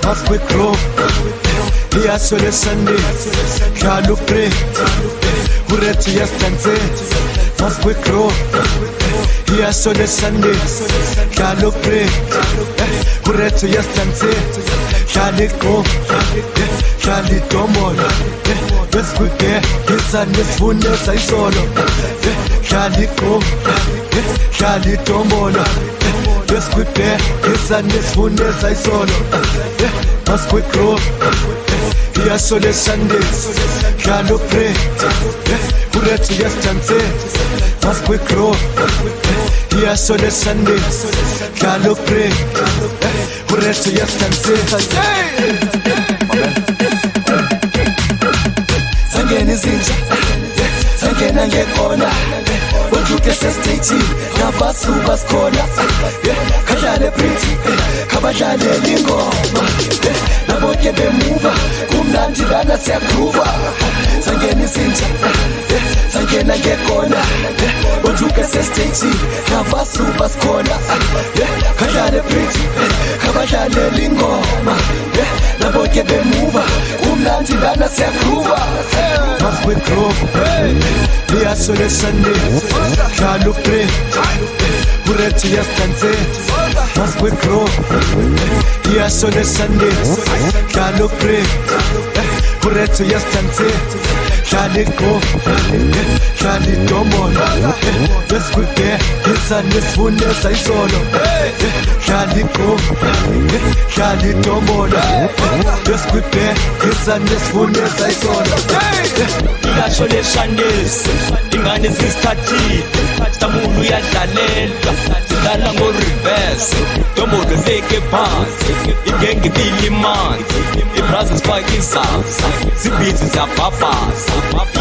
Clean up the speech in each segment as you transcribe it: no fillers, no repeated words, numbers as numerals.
Mas quick grow Here sole Sunday Kalu pray Ureti yastanze Mas quick grow Here sole Sunday Kalu pray Ureti yastanze Kali go Kali domolo Beskude Kisane sifune sayisolo Kali go Kali domolo Beskude Kisane sifune sayisolo Mas quick grow Here sole Sunday Kalu pray Ureti yastanze Mas quick grow Here sole Sunday Kalu pray Ureti yastanze Sangeni zinja Sangena ngekona Wajuke sestage Nabasu baskona Kajale pretty Kabajale lingoma Naboke bemuva Kumnandi lana siyakuva Sangeni zinja Sangena ngekona Wajuke sestage Nabasu baskona Kajale pretty Kabajale lingoma Naboke bemuva Kumnandi lana siyakuva Mas quick grow Here sole Sunday Kalu pray Ureti yastanze Mas quick grow Here sole Sunday Kalu pray Ureti yastanze Kali go Kali domolo Beskude Kisane sifune sayisolo Kali go Kali domolo Beskude Kisane sifune sayisolo Ngasho leshandesi ingane zisithathile Stamulu yadlalelwa sidlala ngo-reverse Domolo feke phansi Ingenge ibili manzi I-brothers fake isasa Zibhizi ziyabhabhaza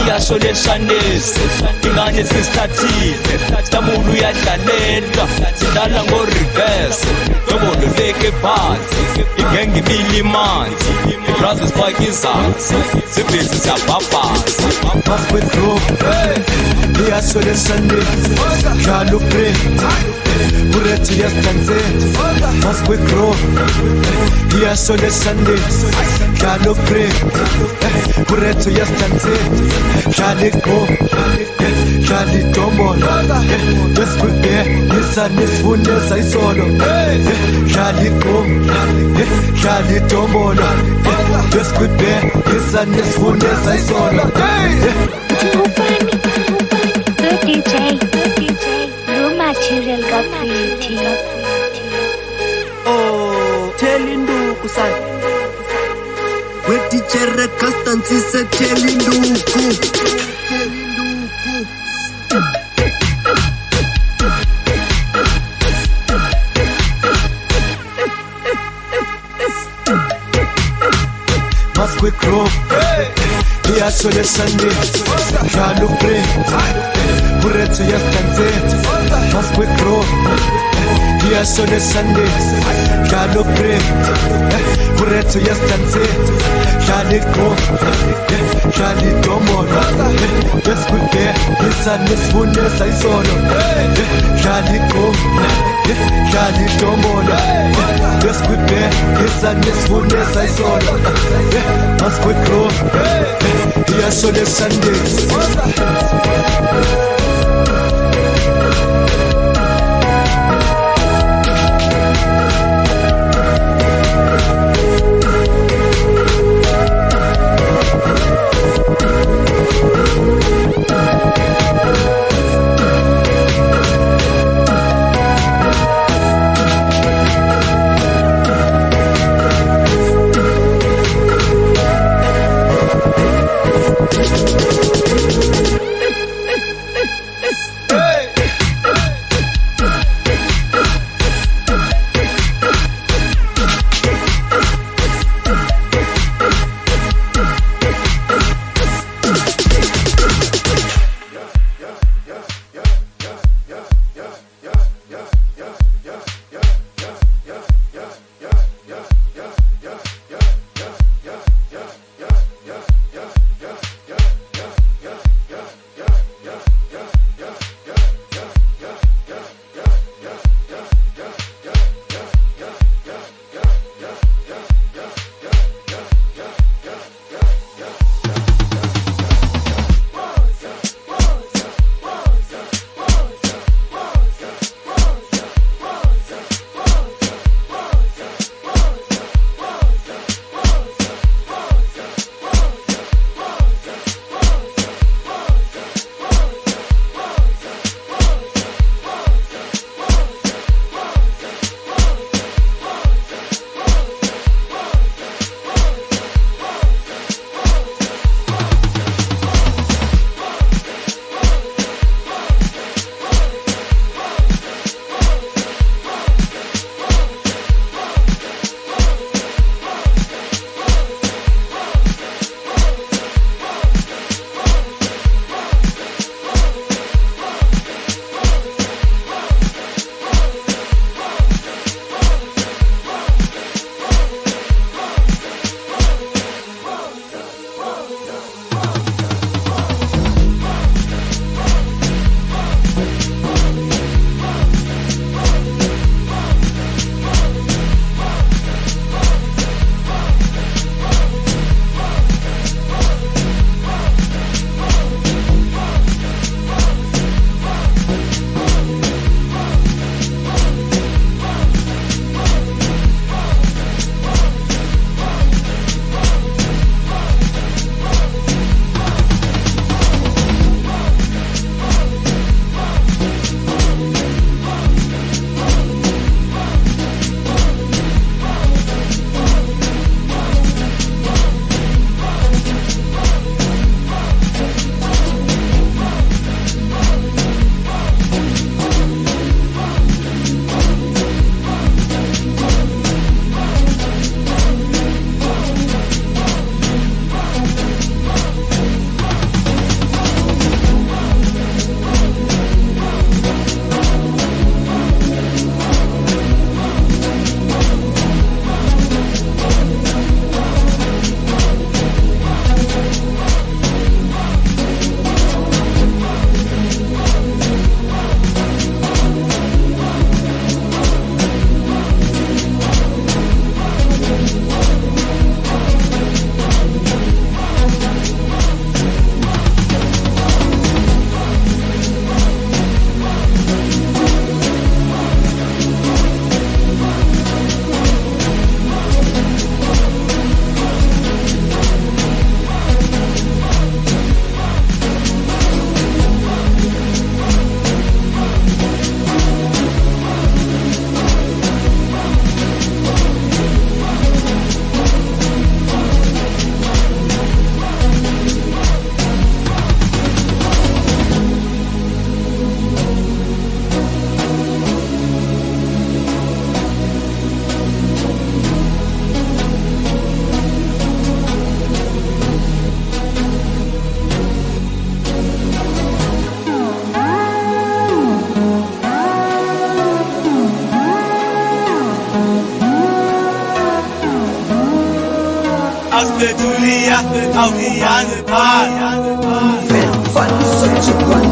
Ngasho leshandesi ingane zisithathile Stamulu yadlalelwa sidlala ngo-reverse Domolo feke phansi Ingenge ibili manzi I-brothers fake isasa Zibhizi ziyabhabhaza Mas quick grow Here sole Sunday Kalu pray Ureti yastanze Mas quick grow Here sole Sunday Kalu pray Ureti yastanze Kali go Kali domolo Beskude Kisane sifune sayisolo Kali go Kali domolo Beskude Kisane sifune sayisolo Good DJ, Blue Material got creative. Oh, Telinduku san With DJ Rekastansi se Telinduku Mas quick grow Here sole Sunday Kalu pray Ureti yastanze Mas quick grow Here sole Sunday Kalu pray Ureti yastanze Kali go Kali domolo Beskude Kisane sifune sayisolo Kali go Kali domolo Beskude Kisane sifune sayisolo Mas quick grow Here sole Sunday Asibetulia au kianze pala. Fani sochikwan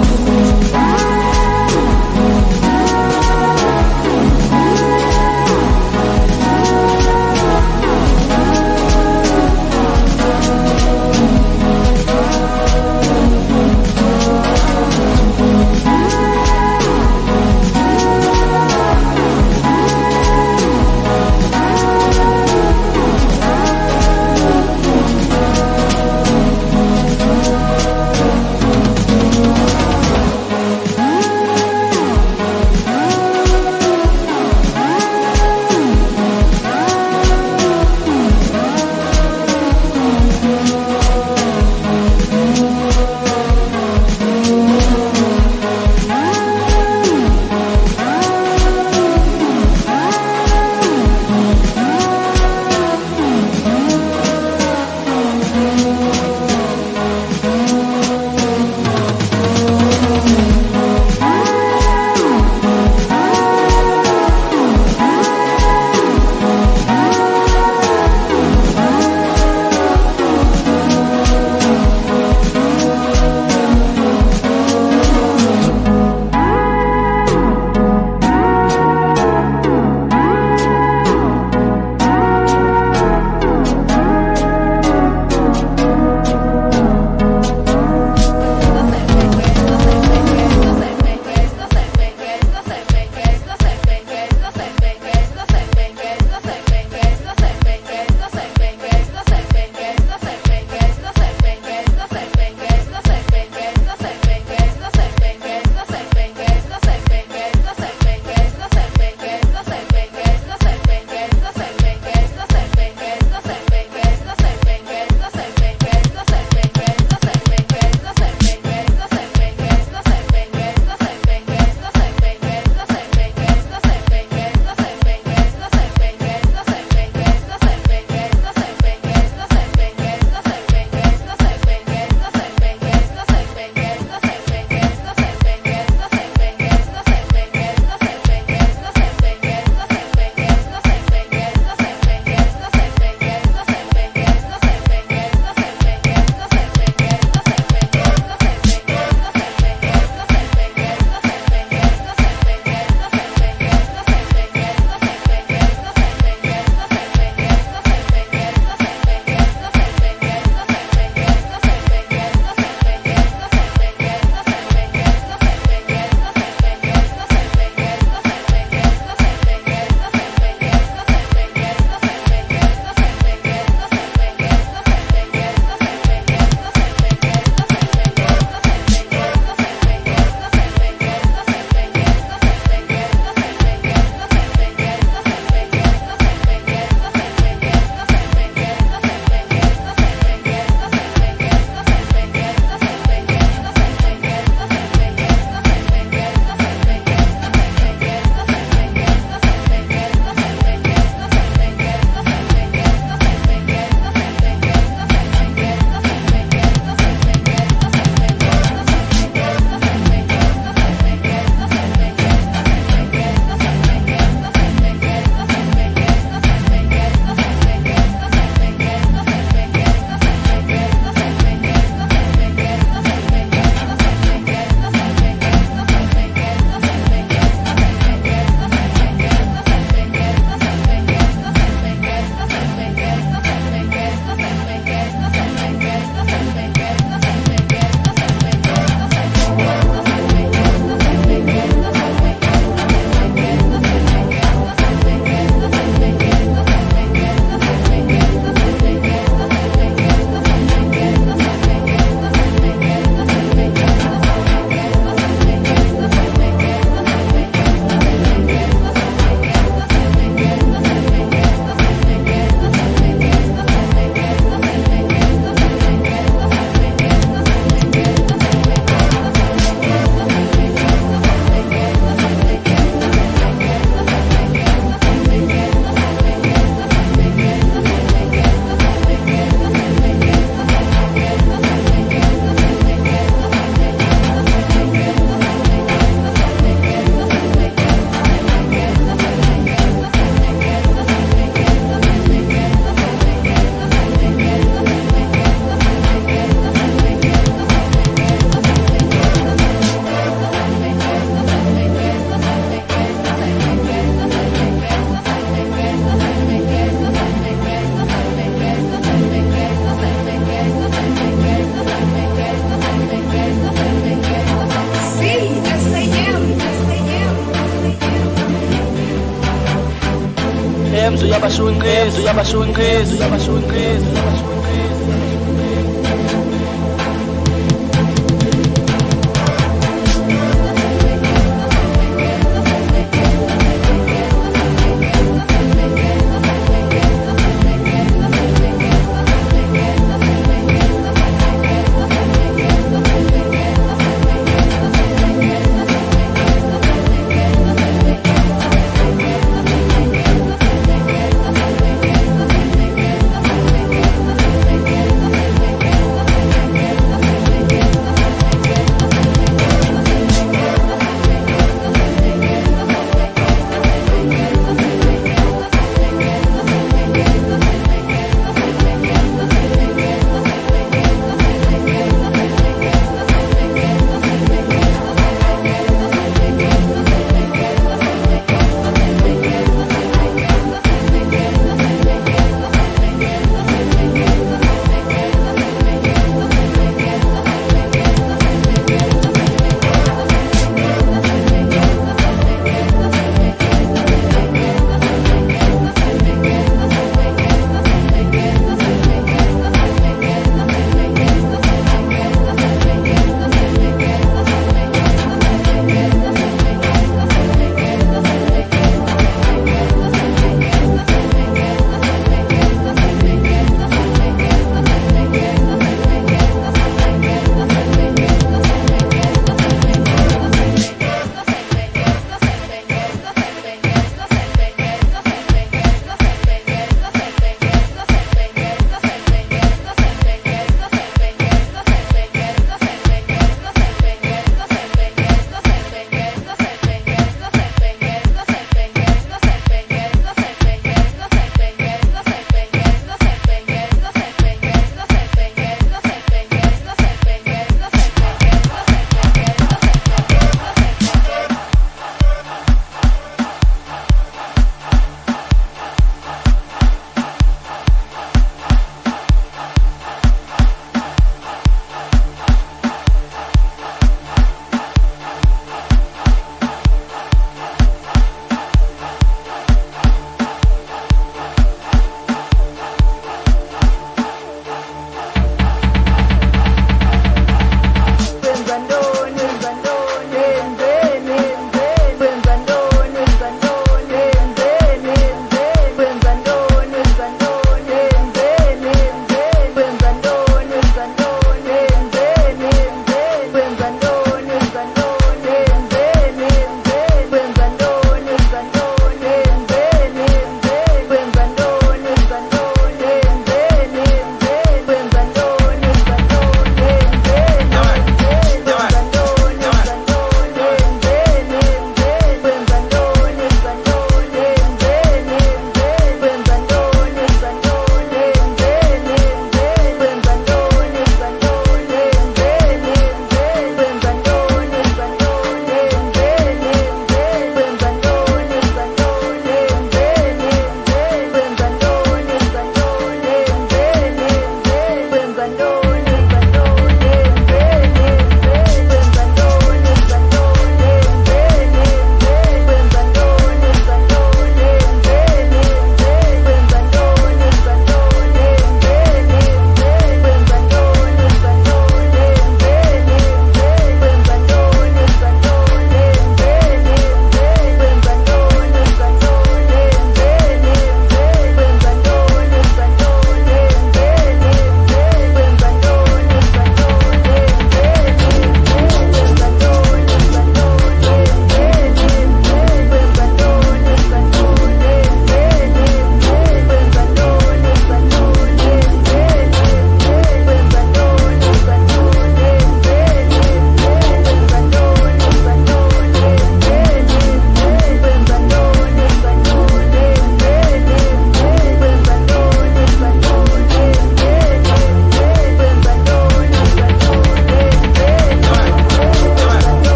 uyabashiwa inqizi, uyabashiwa inqizi, uyabashiwa inqizi, uyabashiwa inqizi.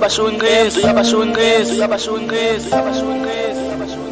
uyabasho ingcezu uyabasho ingcezu uyabasho ingcezu uyabasho ingcezu uyabasho